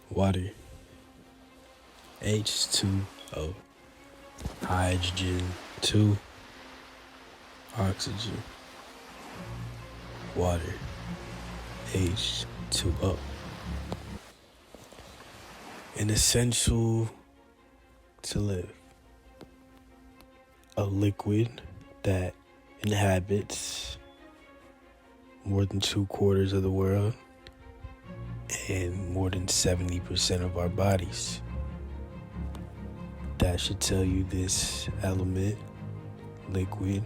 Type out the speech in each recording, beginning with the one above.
Water, H2O, hydrogen 2, oxygen, water, H2O. An essential to live. A liquid that inhabits more than 2/4 of the world and more than 70% of our bodies. That should tell you this element, liquid,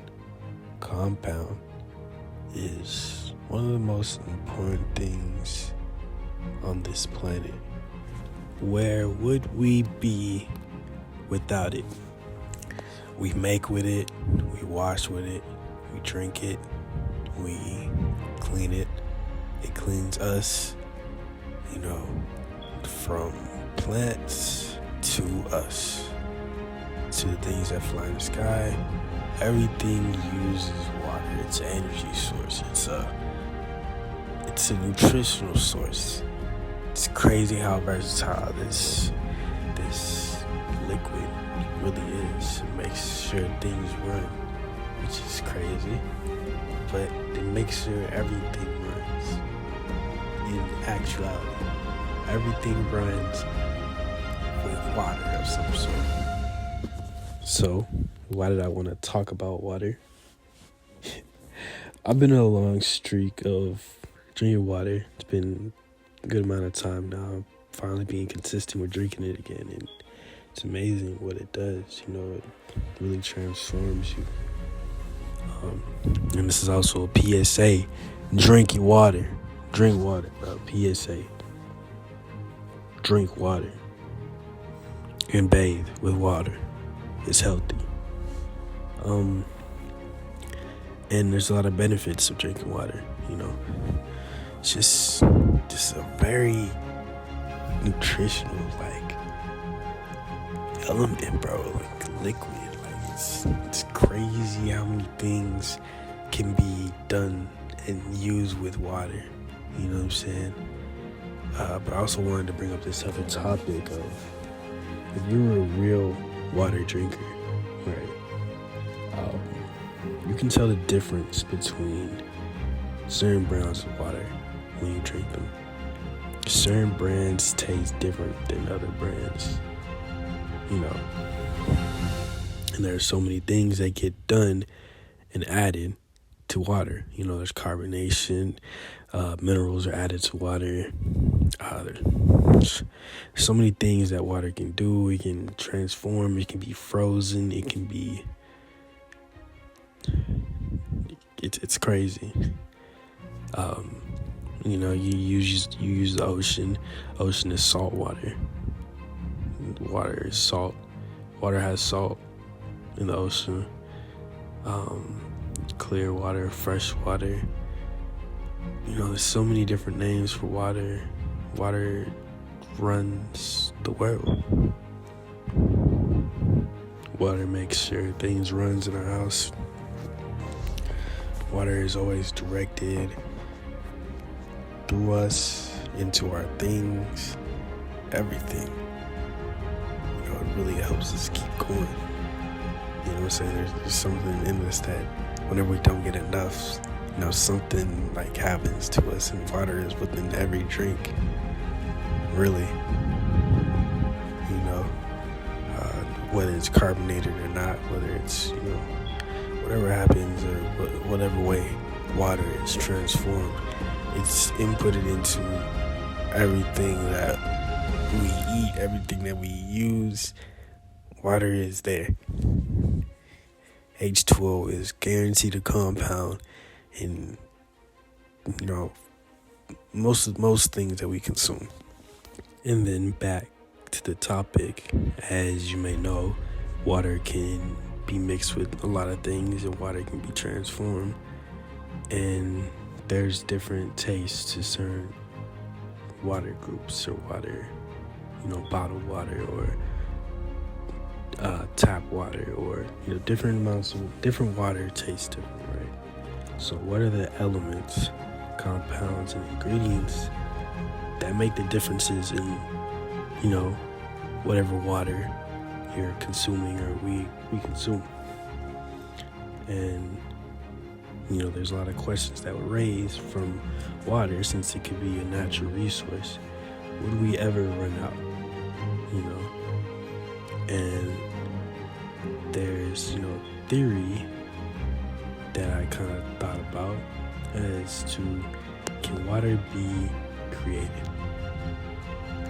compound, is one of the most important things on this planet. Where would we be without it? We make with it, we wash with it, we drink it, we clean it. It cleans us, from plants to us, to the things that fly in the sky. Everything uses water. It's an energy source. It's a nutritional source. It's crazy how versatile this liquid really is. It makes sure things run, which is crazy, but it makes sure everything runs. In actuality, everything runs with water of some sort. So, why did I want to talk about water? I've been on a long streak of drinking water. It's been a good amount of time now. I'm finally being consistent with drinking it again, and it's amazing what it does. It really transforms you. And this is also a PSA. Drink water, bro. PSA. Drink water and bathe with water. It's healthy. And there's a lot of benefits of drinking water. It's just a very nutritional element, bro. Liquid. It's crazy how many things can be done and used with water. You know what I'm saying? But I also wanted to bring up this other topic of, if you're a real water drinker, right? You can tell the difference between certain brands of water when you drink them. Certain brands taste different than other brands, And there are so many things that get done and added to water. There's carbonation, minerals are added to water. There's so many things that water can do. It can transform, it can be frozen, it can be... It's crazy. You use the ocean. Ocean is salt water. Water is salt. Water has salt in the ocean. Clear water, fresh water. There's so many different names for water. Water runs the world. Water makes sure things runs in our house. Water is always directed through us into our things, everything. It really helps us keep going. You know what I'm saying? There's something in us that whenever we don't get enough, something happens to us, and water is within every drink. Really. Whether it's carbonated or not, whether it's, whatever happens or whatever way water is transformed, it's inputted into everything that we eat, everything that we use. Water is there. H2O is guaranteed a compound in, most things that we consume. And then back to the topic, as you may know, water can be mixed with a lot of things, and water can be transformed. And there's different tastes to certain water groups or water, bottled water or tap water, or different amounts of different water tastes different, right? So what are the elements, compounds, and ingredients that make the differences in whatever water you're consuming or we consume. And there's a lot of questions that were raised from water, since it could be a natural resource. Would we ever run out? And there's theory that I kind of thought about as to, can water be created?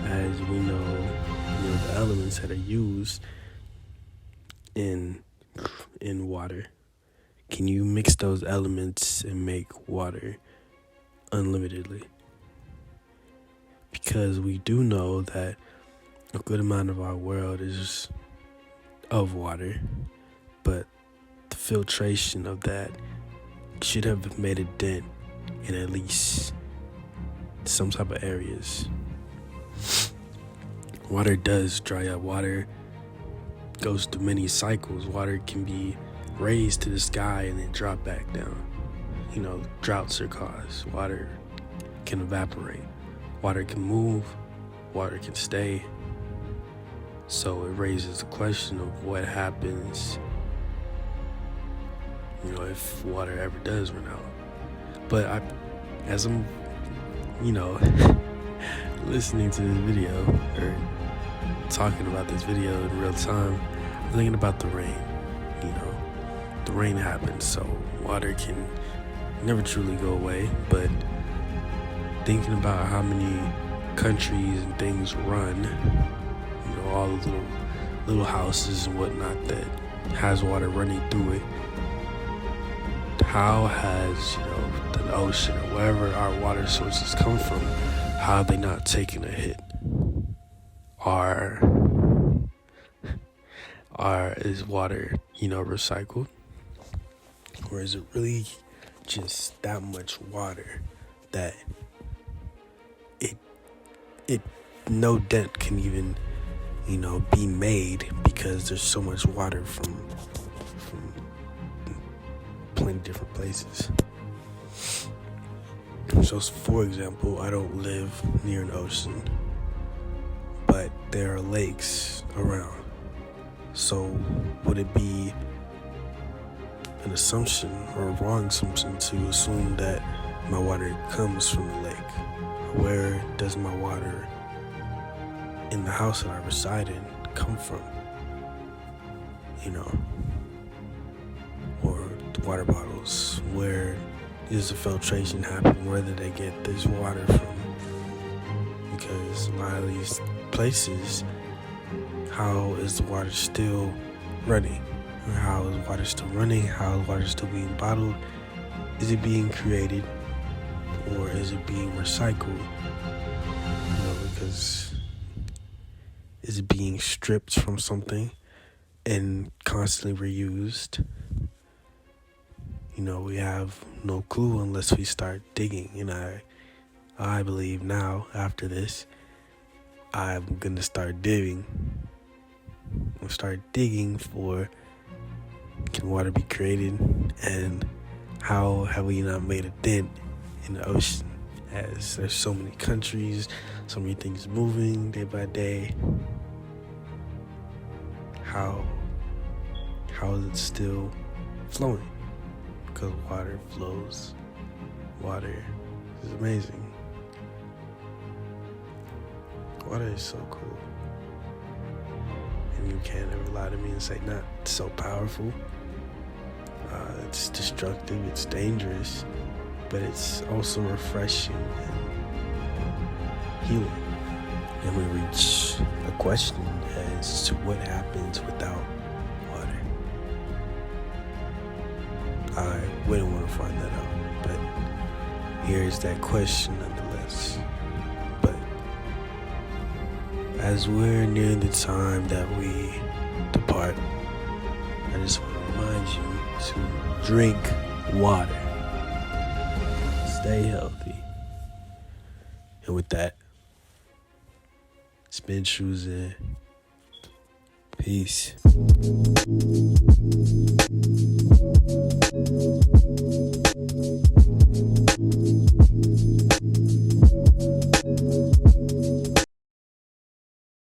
As we know, the elements that are used in water, can you mix those elements and make water unlimitedly? Because we do know that a good amount of our world is of water, but the filtration of that should have made a dent in at least some type of areas. Water does dry up. Water goes through many cycles. Water can be raised to the sky and then drop back down. Droughts are caused. Water can evaporate. Water can move. Water can stay. So it raises the question of what happens, if water ever does run out. But as I'm, listening to this video or talking about this video in real time, I'm thinking about the rain. The rain happens, so water can never truly go away. But thinking about how many countries and things run, all the little houses and whatnot that has water running through it, how has the ocean or wherever our water sources come from, how are they not taking a hit? Is water recycled, or is it really just that much water that it no dent can even be made, because there's so much water from plenty different places? So for example, I don't live near an ocean, but there are lakes around. So would it be an assumption or a wrong assumption to assume that my water comes from the lake? Where does my water in the house that I reside in come from? Or the water bottles, where is the filtration happening? Where did they get this water from? Because a lot of these places, how is the water still running? Or how is water still running? How is water still being bottled? Is it being created, or is it being recycled? Because is it being stripped from something and constantly reused? We have no clue unless we start digging. And I believe now, after this, I'm gonna start digging. I'll start digging for, can water be created, and how have we not made a dent in the ocean? As there's so many countries, so many things moving day by day. How is it still flowing? Because water flows. Water is amazing. Water is so cool. And you can't ever lie to me and say not so powerful. It's destructive, it's dangerous, but it's also refreshing and healing. And we reach a question as to what happens without water. I wouldn't want to find that out, but here's that question nonetheless. But as we're near the time that we depart, I just want to remind you to drink water. Stay healthy. And with that, it's been Choosing. Peace.